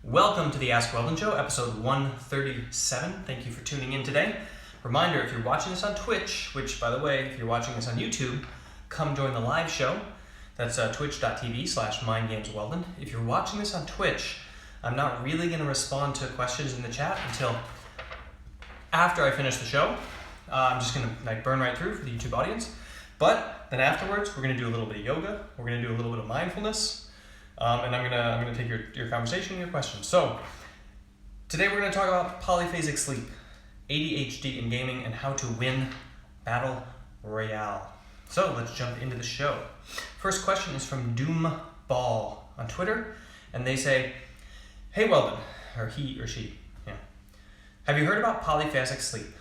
Welcome to the AskWeldon Show, episode 137. Thank you for tuning in today. Reminder, if you're watching this on Twitch, which, by the way, if you're watching this on YouTube, come join the live show. That's twitch.tv/mindgamesweldon. If you're watching this on Twitch, I'm not really going to respond to questions in the chat until after I finish the show. I'm just going to burn right through for the YouTube audience. But then afterwards, we're going to do a little bit of yoga. We're going to do a little bit of mindfulness. And I'm gonna take your conversation and your questions. So today we're gonna talk about polyphasic sleep, ADHD in gaming, and how to win BattleRoyale. So let's jump into the show. First question is from Doomball on Twitter, and they say, "Hey Weldon," or he or she, "Have you heard about polyphasic sleep?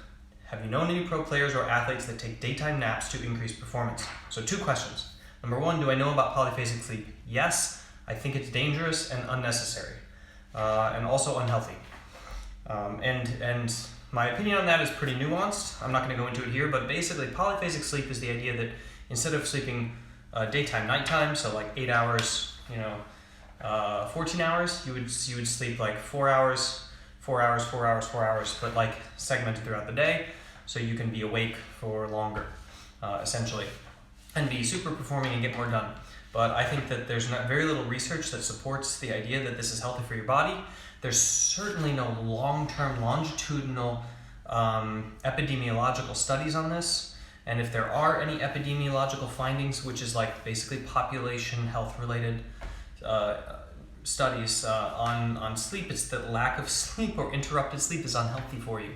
Have you known any pro players or athletes that take daytime naps to increase performance?" So 2 questions. Number 1, do I know about polyphasic sleep? Yes. I think it's dangerous and unnecessary, and also unhealthy. And my opinion on that is pretty nuanced. I'm not going to go into it here, but basically polyphasic sleep is the idea that instead of sleeping daytime, nighttime, so like 8 hours, 14 hours, you would sleep like 4 hours, 4 hours, 4 hours, 4 hours, but like segmented throughout the day, so you can be awake for longer, essentially, and be super performing and get more done. But I think that there's very little research that supports the idea that this is healthy for your body. There's certainly no long-term longitudinal epidemiological studies on this. And if there are any epidemiological findings, which is like basically population health-related studies on sleep, it's that lack of sleep or interrupted sleep is unhealthy for you.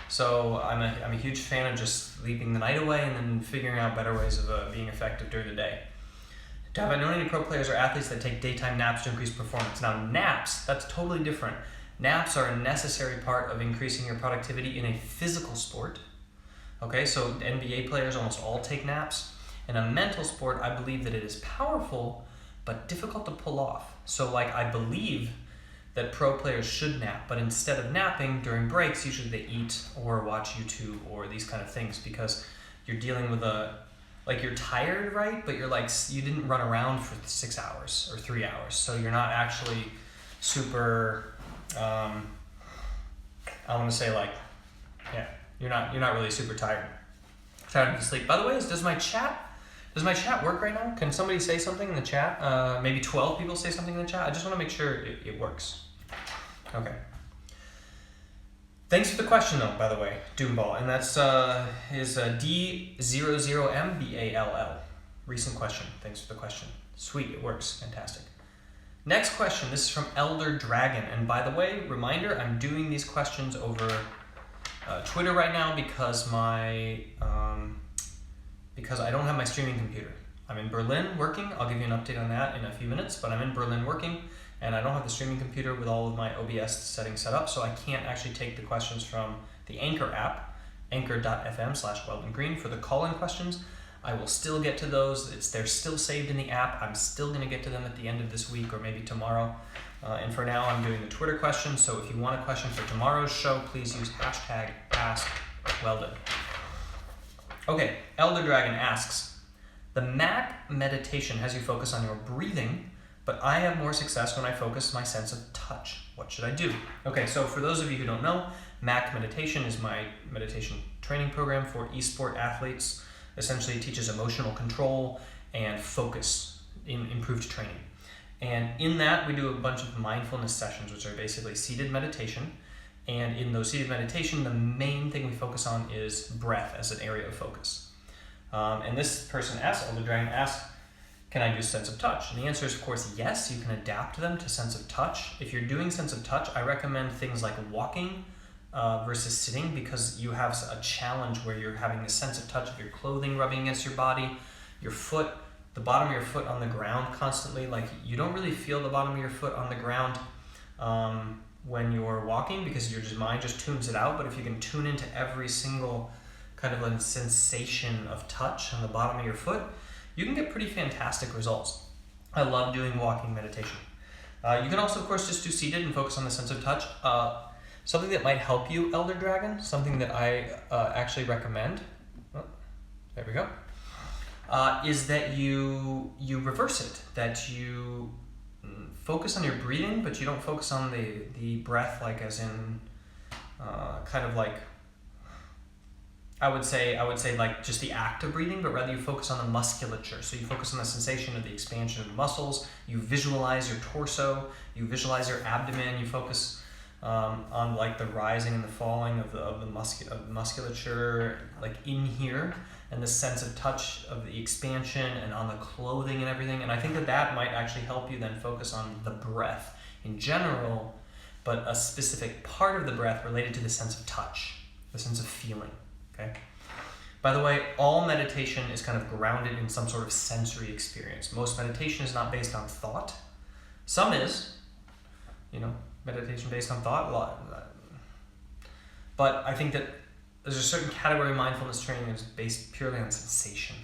So I'm a huge fan of just sleeping the night away and then figuring out better ways of being effective during the day. Have I known any pro players or athletes that take daytime naps to increase performance? Now, naps, that's totally different. Naps are a necessary part of increasing your productivity in a physical sport. Okay, so NBA players almost all take naps. In a mental sport, I believe that it is powerful, but difficult to pull off. So I believe that pro players should nap, but instead of napping during breaks, usually they eat or watch YouTube or these kind of things, because you're dealing with you're tired, right? But you're you didn't run around for 6 hours or 3 hours. So you're not actually super, you're not really super tired to sleep. By the way, does my chat work right now? Can somebody say something in the chat? Maybe 12 people say something in the chat. I just want to make sure it works. Okay. Thanks for the question, though, by the way, Doomball, and that's D00MBALL. Recent question. Thanks for the question. Sweet, it works. Fantastic. Next question. This is from Elder Dragon, and by the way, reminder: I'm doing these questions over Twitter right now because because I don't have my streaming computer. I'm in Berlin working. I'll give you an update on that in a few minutes, but I'm in Berlin working. And I don't have the streaming computer with all of my OBS settings set up, so I can't actually take the questions from the Anchor app, anchor.fm/Weldon Green for the call-in questions. I will still get to those. They're still saved in the app. I'm still going to get to them at the end of this week or maybe tomorrow. And for now, I'm doing the Twitter questions, so if you want a question for tomorrow's show, please use #AskWeldon. Okay, Elder Dragon asks, "The MAC meditation has you focus on your breathing, but I have more success when I focus my sense of touch. What should I do?" Okay, so for those of you who don't know, MAC Meditation is my meditation training program for esport athletes. Essentially, it teaches emotional control and focus in improved training. And in that, we do a bunch of mindfulness sessions, which are basically seated meditation. And in those seated meditation, the main thing we focus on is breath as an area of focus. And this person asks, Elder Dragon asks, "Can I do sense of touch?" And the answer is, of course, yes. You can adapt them to sense of touch. If you're doing sense of touch, I recommend things like walking versus sitting, because you have a challenge where you're having the sense of touch of your clothing rubbing against your body, your foot, the bottom of your foot on the ground constantly. You don't really feel the bottom of your foot on the ground when you're walking, because your mind just tunes it out. But if you can tune into every single kind of a sensation of touch on the bottom of your foot, you can get pretty fantastic results. I love doing walking meditation. You can also, of course, just do seated and focus on the sense of touch. Something that might help you, Elder Dragon, something that I actually recommend, there we go, is that you reverse it, that you focus on your breathing, but you don't focus on the breath, like as in kind of like, I would say like just the act of breathing, but rather you focus on the musculature. So you focus on the sensation of the expansion of the muscles, you visualize your torso, you visualize your abdomen, you focus on like the rising and the falling of the musculature, like in here, and the sense of touch of the expansion and on the clothing and everything. And I think that might actually help you then focus on the breath in general, but a specific part of the breath related to the sense of touch, the sense of feeling. Okay. By the way, all meditation is kind of grounded in some sort of sensory experience. Most meditation is not based on thought. Some is, meditation based on thought, a lot. But I think that there's a certain category of mindfulness training that's based purely on sensation,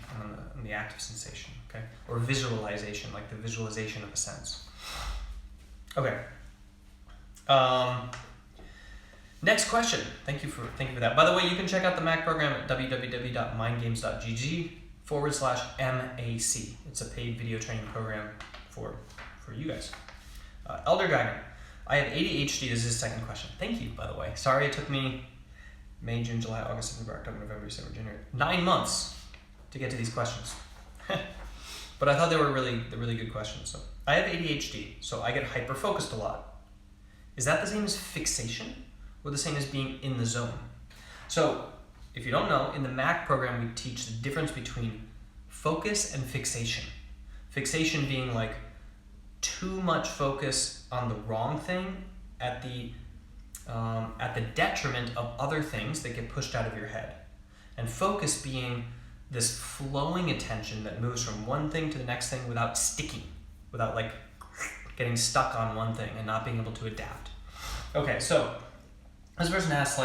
on the act of sensation, okay? Or visualization, like the visualization of a sense. Okay. Next question. Thank you for that. By the way, you can check out the MAC program at www.mindgames.gg/MAC. It's a paid video training program for you guys. Elder Dragon. I have ADHD. This is his second question. Thank you, by the way. Sorry it took me May, June, July, August, September, October, November, December, January. 9 months to get to these questions. But I thought they were really good questions. So I have ADHD, so I get hyper-focused a lot. Is that the same as fixation? Or the same as being in the zone? So, if you don't know, in the MAC program we teach the difference between focus and fixation. Fixation being like too much focus on the wrong thing at the detriment of other things that get pushed out of your head. And focus being this flowing attention that moves from one thing to the next thing without sticking, without like getting stuck on one thing and not being able to adapt. Okay, so this person asks,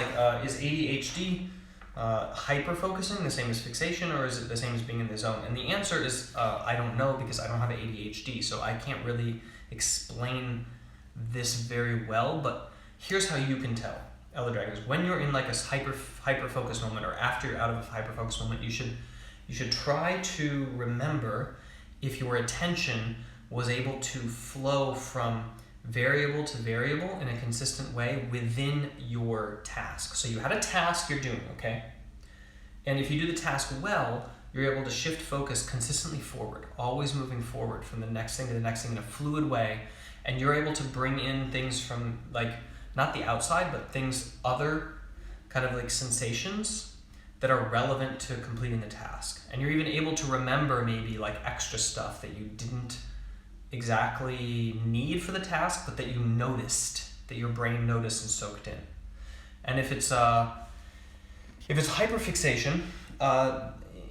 is ADHD hyper-focusing the same as fixation, or is it the same as being in the zone? And the answer is, I don't know, because I don't have ADHD, so I can't really explain this very well, but here's how you can tell, Elder Dragons. When you're in like a hyper-focus moment, or after you're out of a hyper-focus moment, you should try to remember if your attention was able to flow from variable to variable in a consistent way within your task. So you had a task you're doing, okay? And if you do the task well, you're able to shift focus consistently forward, always moving forward from the next thing to the next thing in a fluid way. And you're able to bring in things from like, not the outside, but things, other kind of like sensations that are relevant to completing the task. And you're even able to remember maybe like extra stuff that you didn't exactly need for the task, but that you noticed, that your brain noticed and soaked in. And if it's hyperfixation,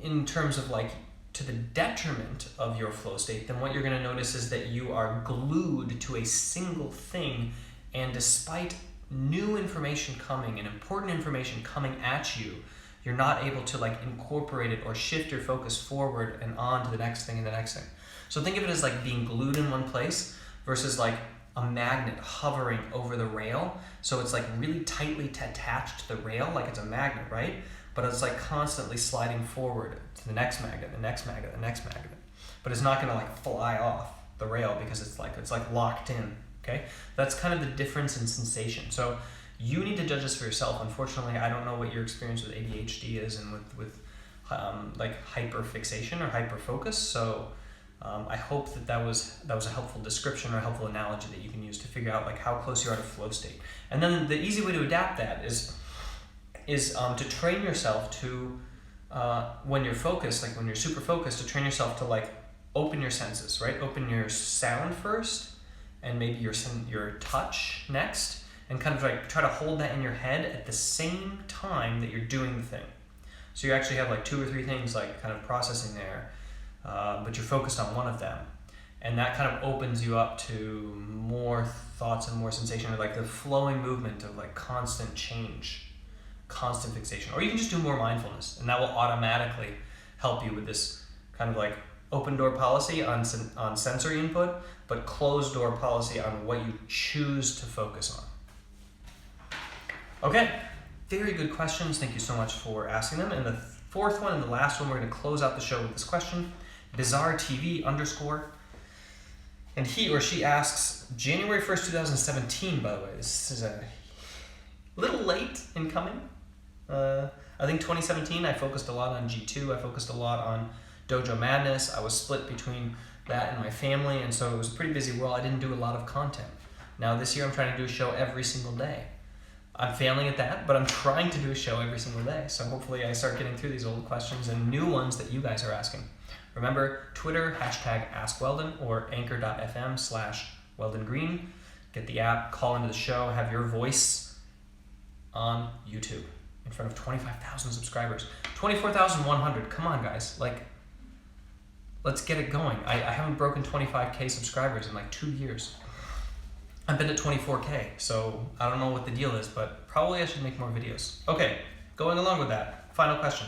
in terms of like to the detriment of your flow state, then what you're going to notice is that you are glued to a single thing, and despite new information coming and important information coming at you, you're not able to like incorporate it or shift your focus forward and on to the next thing and the next thing. So think of it as like being glued in one place versus like a magnet hovering over the rail. So it's like really tightly attached to the rail, like it's a magnet, right? But it's like constantly sliding forward to the next magnet, the next magnet, the next magnet. But it's not gonna like fly off the rail because it's like locked in, okay? That's kind of the difference in sensation. So you need to judge this for yourself. Unfortunately, I don't know what your experience with ADHD is and with like hyperfixation or hyperfocus. So I hope that was a helpful description or a helpful analogy that you can use to figure out like how close you are to flow state. And then the easy way to adapt that is to train yourself to when you're focused, like when you're super focused, to train yourself to like open your senses, right? Open your sound first, and maybe your touch next, and kind of like try to hold that in your head at the same time that you're doing the thing. So you actually have like 2 or 3 things like kind of processing there. But you're focused on one of them, and that kind of opens you up to more thoughts and more sensation, or like the flowing movement of like constant change, constant fixation. Or you can just do more mindfulness, and that will automatically help you with this kind of like open door policy on sensory input, but closed door policy on what you choose to focus on. Okay, very good questions. Thank you so much for asking them. And the fourth one and the last one, we're going to close out the show with this question. Bizarre TV _ And he or she asks, January 1st, 2017, by the way. This is a little late in coming. I think 2017, I focused a lot on G2. I focused a lot on Dojo Madness. I was split between that and my family, and so it was a pretty busy world. I didn't do a lot of content. Now this year I'm trying to do a show every single day. I'm failing at that, but I'm trying to do a show every single day. So hopefully I start getting through these old questions and new ones that you guys are asking. Remember, Twitter, #AskWeldon or anchor.fm/Weldon Green. Get the app, call into the show, have your voice on YouTube in front of 25,000 subscribers. 24,100, come on guys. Like, let's get it going. I haven't broken 25K subscribers in like 2 years. I've been at 24K, so I don't know what the deal is, but probably I should make more videos. Okay, going along with that, final question.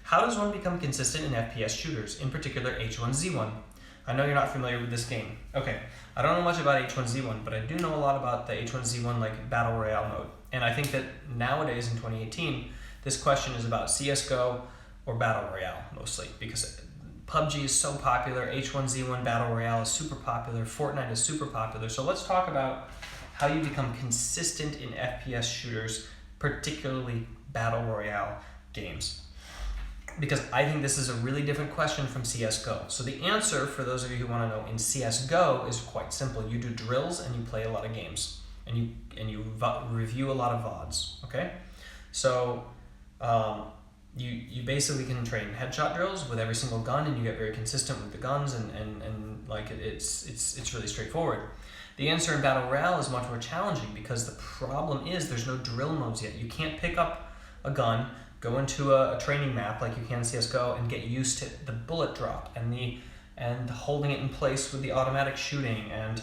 How does one become consistent in FPS shooters, in particular H1Z1? I know you're not familiar with this game. Okay, I don't know much about H1Z1, but I do know a lot about the H1Z1 like Battle Royale mode. And I think that nowadays in 2018, this question is about CSGO or Battle Royale mostly, because PUBG is so popular, H1Z1 Battle Royale is super popular, Fortnite is super popular. So let's talk about how you become consistent in FPS shooters, particularly Battle Royale games. Because I think this is a really different question from CSGO. So the answer, for those of you who want to know, in CSGO is quite simple. You do drills and you play a lot of games. And you review a lot of VODs, okay? So you basically can train headshot drills with every single gun, and you get very consistent with the guns, and like it's really straightforward. The answer in Battle Royale is much more challenging because the problem is there's no drill modes yet. You can't pick up a gun, go into a training map like you can in CSGO, and get used to the bullet drop and holding it in place with the automatic shooting, and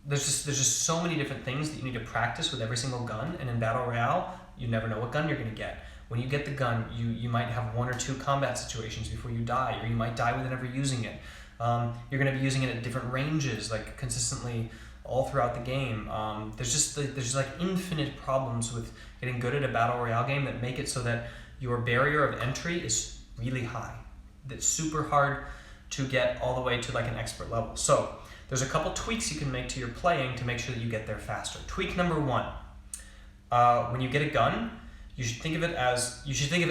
there's just so many different things that you need to practice with every single gun. And in Battle Royale, you never know what gun you're going to get. When you get the gun, you might have 1 or 2 combat situations before you die, or you might die without ever using it. You're going to be using it at different ranges, like consistently all throughout the game. There's like infinite problems with getting good at a Battle Royale game that make it so that your barrier of entry is really high. That's super hard to get all the way to like an expert level. So there's a couple tweaks you can make to your playing to make sure that you get there faster. Tweak number 1. When you get a gun, you should think of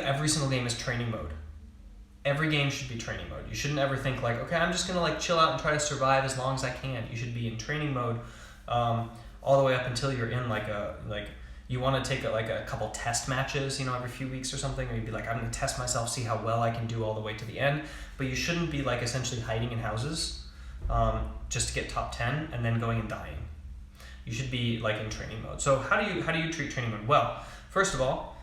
every single game as training mode. Every game should be training mode. You shouldn't ever think like, okay, I'm just gonna like chill out and try to survive as long as I can. You should be in training mode all the way up until you're in you want to take a couple test matches, every few weeks or something, or you'd be like, I'm gonna test myself, see how well I can do all the way to the end. But you shouldn't be like essentially hiding in houses just to get top 10 and then going and dying. You should be like in training mode. So how do you treat training mode? Well, first of all,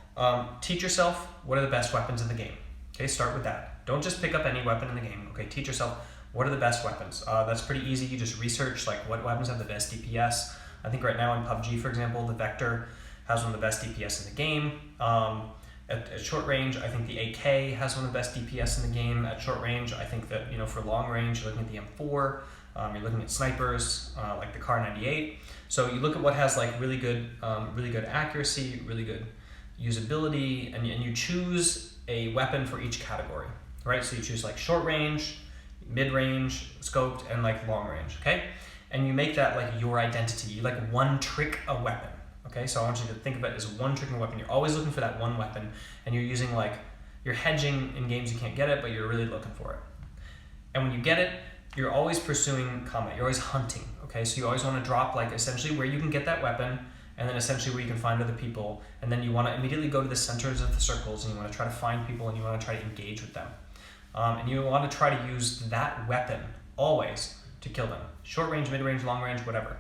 teach yourself what are the best weapons in the game. Okay, start with that. Don't just pick up any weapon in the game. Okay, teach yourself what are the best weapons. That's pretty easy. You just research like what weapons have the best DPS. I think right now in PUBG, for example, the Vector has one of the best DPS in the game. At short range, I think the AK has one of the best DPS in the game. At short range, I think that for long range, you're looking at the M4. You're looking at snipers like the Kar 98. So you look at what has like really good accuracy, really good usability, and you choose a weapon for each category, right? So you choose like short range, mid range, scoped, and like long range, okay? And you make that like your identity. You like one trick a weapon, okay? So I want you to think of it as one trick a weapon. You're always looking for that one weapon, and you're using you're hedging in games you can't get it, but you're really looking for it. And when you get it, you're always pursuing combat. You're always hunting, okay? So you always want to drop like essentially where you can get that weapon, and then essentially where you can find other people, and then you want to immediately go to the centers of the circles, and you want to try to find people, and you want to try to engage with them. And you want to try to use that weapon always to kill them. Short range, mid range, long range, whatever.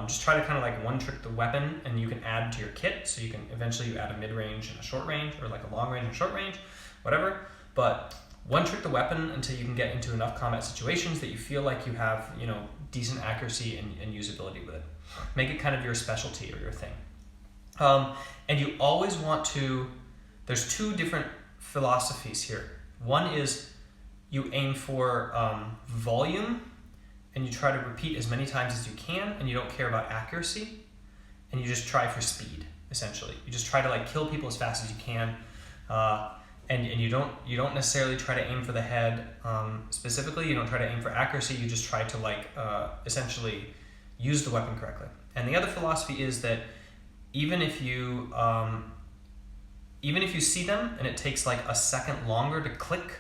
Just try to kind of like one trick the weapon, and you can add to your kit, so you can eventually add a mid range and a short range, or like a long range and short range, whatever. But one trick the weapon until you can get into enough combat situations that you feel like you have, decent accuracy and usability with it. Make it kind of your specialty or your thing. And you always want to, there's 2 different philosophies here. One is you aim for volume, and you try to repeat as many times as you can, and you don't care about accuracy, and you just try for speed, essentially. You just try to like kill people as fast as you can, and you don't necessarily try to aim for the head specifically. You don't try to aim for accuracy. You just try to like essentially use the weapon correctly. And the other philosophy is that even if you see them and it takes like a second longer to click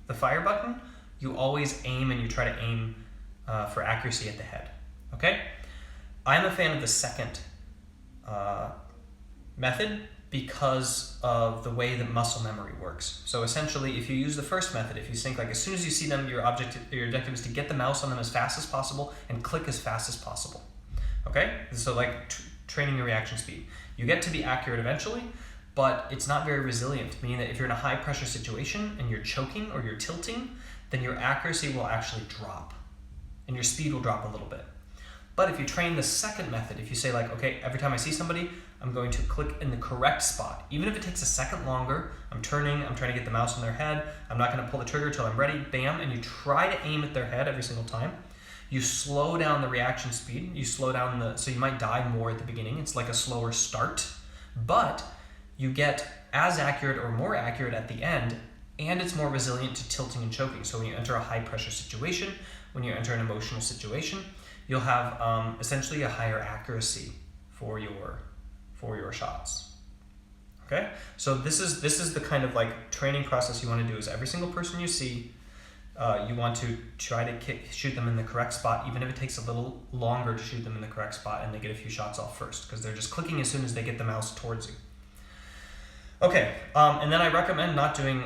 the fire button, you always aim and you try to aim for accuracy at the head. Okay? I'm a fan of the second method because of the way that muscle memory works. So essentially, if you use the first method, if you think like as soon as you see them, your objective is to get the mouse on them as fast as possible and click as fast as possible. Okay? So like training your reaction speed. You get to be accurate eventually, but it's not very resilient, meaning that if you're in a high pressure situation and you're choking or you're tilting, then your accuracy will actually drop and your speed will drop a little bit. But if you train the second method, if you say like, okay, every time I see somebody, I'm going to click in the correct spot. Even if it takes a second longer, I'm trying to get the mouse on their head, I'm not gonna pull the trigger till I'm ready, bam, and you try to aim at their head every single time. You slow down the reaction speed, you slow down so you might die more at the beginning, it's like a slower start, but you get as accurate or more accurate at the end, and it's more resilient to tilting and choking. So when you enter a high pressure situation, when you enter an emotional situation, you'll have essentially a higher accuracy for your shots. Okay, so this is the kind of like training process you want to do. Is every single person you see, you want to try to shoot them in the correct spot, even if it takes a little longer to shoot them in the correct spot, and they get a few shots off first because they're just clicking as soon as they get the mouse towards you. Okay, and then I recommend not doing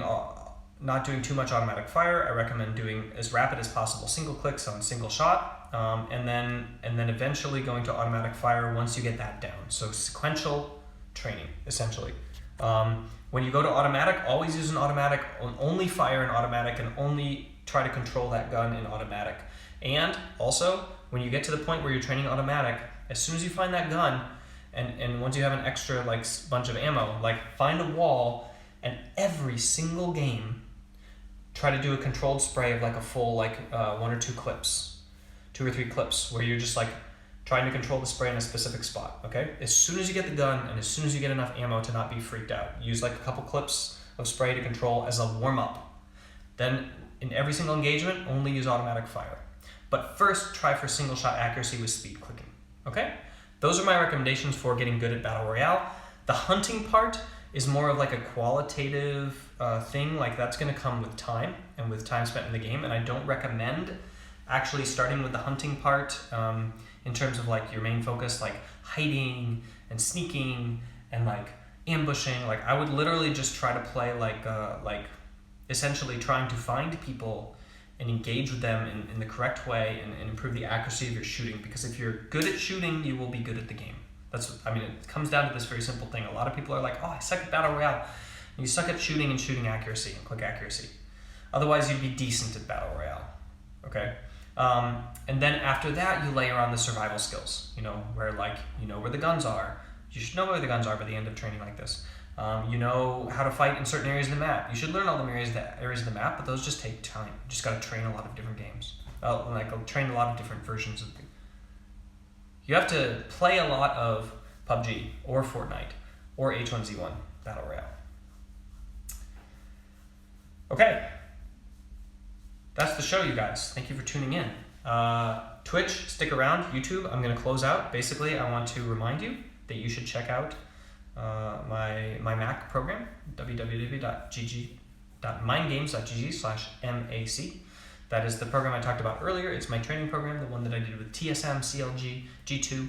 too much automatic fire. I recommend doing as rapid as possible single clicks on single shot, and then eventually going to automatic fire once you get that down. So sequential training, essentially. When you go to automatic, always use an automatic, only fire in automatic, and only try to control that gun in automatic. And also, when you get to the point where you're training automatic, as soon as you find that gun, and once you have an extra like bunch of ammo, like find a wall, and every single game, try to do a controlled spray of like a full like 1 or 2 clips, 2 or 3 clips, where you're just like trying to control the spray in a specific spot. Okay, as soon as you get the gun and as soon as you get enough ammo to not be freaked out, use like a couple clips of spray to control as a warm up. Then in every single engagement, only use automatic fire. But first, try for single shot accuracy with speed clicking. Okay, those are my recommendations for getting good at Battle Royale. The hunting part is more of like a qualitative thing, like that's going to come with time and with time spent in the game, and I don't recommend actually starting with the hunting part in terms of like your main focus, like hiding and sneaking and like ambushing. Like I would literally just try to play like essentially trying to find people and engage with them in the correct way and improve the accuracy of your shooting, because if you're good at shooting, you will be good at the game. It comes down to this very simple thing. A lot of people are like, oh, I suck at Battle Royale. You suck at shooting and shooting accuracy and click accuracy. Otherwise, you'd be decent at Battle Royale, okay? And then after that, you layer on the survival skills, where like, where the guns are. You should know where the guns are by the end of training like this. You know how to fight in certain areas of the map. You should learn all the areas of the map, but those just take time. You just got to train a lot of different games. Train a lot of different versions of You have to play a lot of PUBG or Fortnite or H1Z1 Battle Royale. Okay, that's the show, you guys. Thank you for tuning in. Twitch, stick around. YouTube, I'm going to close out. Basically, I want to remind you that you should check out my Mac program, www.mindgames.gg/MAC. That is the program I talked about earlier. It's my training program, the one that I did with TSM, CLG, G2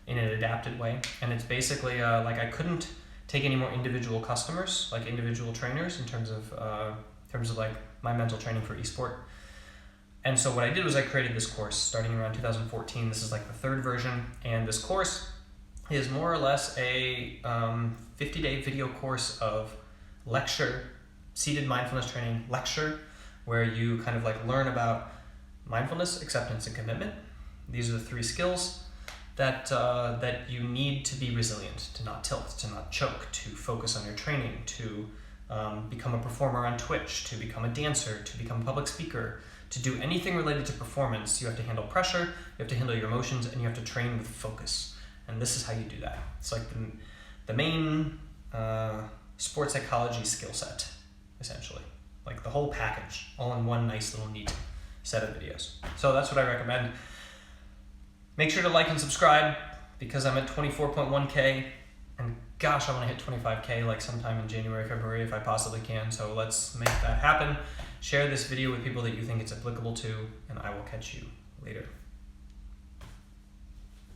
in an adapted way. And it's basically like I couldn't take any more individual customers, like individual trainers in terms of like my mental training for esport. And so what I did was I created this course starting around 2014. This is like the 3rd version. And this course is more or less a 50-day video course of lecture, seated mindfulness training lecture, where you kind of like learn about mindfulness, acceptance, and commitment. These are the 3 skills that you need to be resilient, to not tilt, to not choke, to focus on your training, to become a performer on Twitch, to become a dancer, to become a public speaker, to do anything related to performance. You have to handle pressure, you have to handle your emotions, and you have to train with focus. And this is how you do that. It's like the main sports psychology skill set. essentially. Like the whole package, all in one nice little neat set of videos. So that's what I recommend. Make sure to like and subscribe because I'm at 24.1K, and gosh, I want to hit 25K like sometime in January, February if I possibly can. So let's make that happen. Share this video with people that you think it's applicable to, and I will catch you later.